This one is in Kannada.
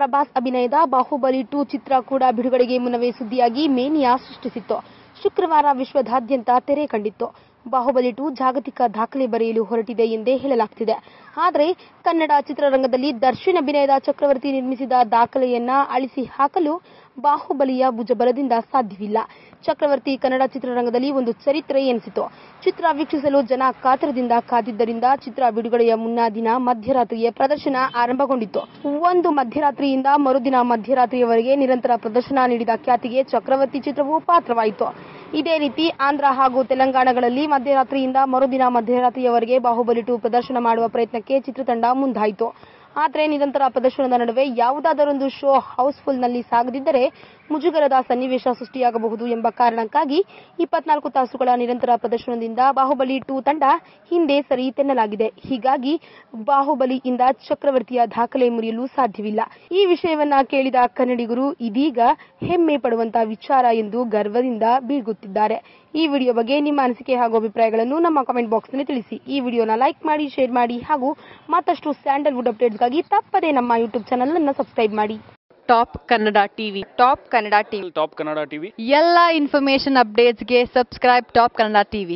ಪ್ರಭಾಸ್ ಅಭಿನಯದ ಬಾಹುಬಲಿ 2 ಚಿತ್ರ ಕೂಡ ಬಿಡುಗಡೆಗೆ ಮುನ್ನವೇ ಸುದ್ದಿಯಾಗಿ ಮೇನಿಯಾ ಸೃಷ್ಟಿಸಿತ್ತು. ಶುಕ್ರವಾರ ವಿಶ್ವದಾದ್ಯಂತ ತೆರೆ ಕಂಡಿತ್ತು. ಬಾಹುಬಲಿ 2 ಜಾಗತಿಕ ದಾಖಲೆ ಬರೆಯಲು ಹೊರಟಿದೆ ಎಂದೇ ಹೇಳಲಾಗ್ತಿದೆ. ಆದರೆ ಕನ್ನಡ ಚಿತ್ರರಂಗದಲ್ಲಿ ದರ್ಶನ್ ಅಭಿನಯದ ಚಕ್ರವರ್ತಿ ನಿರ್ಮಿಸಿದ ದಾಖಲೆಯನ್ನ ಅಳಿಸಿ ಹಾಕಲು ಬಾಹುಬಲಿಯ ಭುಜಬಲದಿಂದ ಸಾಧ್ಯವಿಲ್ಲ. ಚಕ್ರವರ್ತಿ ಕನ್ನಡ ಚಿತ್ರರಂಗದಲ್ಲಿ ಒಂದು ಚರಿತ್ರೆ ಎನಿಸಿತು. ಚಿತ್ರ ವೀಕ್ಷಿಸಲು ಜನ ಕಾತರದಿಂದ ಕಾದಿದ್ದರಿಂದ ಚಿತ್ರ ಬಿಡುಗಡೆಯ ಮುನ್ನಾ ದಿನ ಮಧ್ಯರಾತ್ರಿಯೇ ಪ್ರದರ್ಶನ ಆರಂಭಗೊಂಡಿತ್ತು. ಒಂದು ಮಧ್ಯರಾತ್ರಿಯಿಂದ ಮರುದಿನ ಮಧ್ಯರಾತ್ರಿಯವರೆಗೆ ನಿರಂತರ ಪ್ರದರ್ಶನ ನೀಡಿದ ಖ್ಯಾತಿಗೆ ಚಕ್ರವರ್ತಿ ಚಿತ್ರವು ಪಾತ್ರವಾಯಿತು. ಇದೇ ರೀತಿ ಆಂಧ್ರ ಹಾಗೂ ತೆಲಂಗಾಣಗಳಲ್ಲಿ ಮಧ್ಯರಾತ್ರಿಯಿಂದ ಮರುದಿನ ಮಧ್ಯರಾತ್ರಿಯವರೆಗೆ ಬಾಹುಬಲಿ 2 ಪ್ರದರ್ಶನ ಮಾಡುವ ಪ್ರಯತ್ನಕ್ಕೆ ಚಿತ್ರತಂಡ ಮುಂದಾಯಿತು. ಆದರೆ ನಿರಂತರ ಪ್ರದರ್ಶನದ ನಡುವೆ ಯಾವುದಾದರೊಂದು ಶೋ ಹೌಸ್ಫುಲ್ನಲ್ಲಿ ಸಾಗದಿದ್ದರೆ ಮುಜುಗರದ ಸನ್ನಿವೇಶ ಸೃಷ್ಟಿಯಾಗಬಹುದು ಎಂಬ ಕಾರಣಕ್ಕಾಗಿ 24 ತಾಸುಗಳ ನಿರಂತರ ಪ್ರದರ್ಶನದಿಂದ ಬಾಹುಬಲಿ 2 ತಂಡ ಹಿಂದೆ ಸರಿಯಿತೆನ್ನಲಾಗಿದೆ. ಹೀಗಾಗಿ ಬಾಹುಬಲಿಯಿಂದ ಚಕ್ರವರ್ತಿಯ ದಾಖಲೆ ಮುರಿಯಲು ಸಾಧ್ಯವಿಲ್ಲ. ಈ ವಿಷಯವನ್ನ ಕೇಳಿದ ಕನ್ನಡಿಗರು ಇದೀಗ ಹೆಮ್ಮೆ ಪಡುವಂತ ವಿಚಾರ ಎಂದು ಗರ್ವದಿಂದ ಬೀಗುತ್ತಿದ್ದಾರೆ. ಈ ವಿಡಿಯೋ ಬಗ್ಗೆ ನಿಮ್ಮ ಅನಿಸಿಕೆ ಹಾಗೂ ಅಭಿಪ್ರಾಯಗಳನ್ನು ನಮ್ಮ ಕಾಮೆಂಟ್ ಬಾಕ್ಸ್ನಲ್ಲಿ ತಿಳಿಸಿ. ಈ ವಿಡಿಯೋನ ಲೈಕ್ ಮಾಡಿ, ಶೇರ್ ಮಾಡಿ ಹಾಗೂ ಮತ್ತಷ್ಟು ಸ್ಯಾಂಡಲ್ವುಡ್ ಅಪ್ಡೇಟ್ಸ್ಗಾಗಿ ತಪ್ಪದೇ ನಮ್ಮ ಯೂಟ್ಯೂಬ್ ಚಾನೆಲ್ ಅನ್ನು ಸಬ್ಸ್ಕ್ರೈಬ್ ಮಾಡಿ. Top Kannada TV. Top Kannada TV. ಎಲ್ಲ ಇನ್ಫಾರ್ಮೇಶನ್ ಅಪ್ಡೇಟ್ಸ್ಗೆ ಸಬ್ಸ್ಕ್ರೈಬ್ ಟಾಪ್ ಕನ್ನಡ ಟಿವಿ.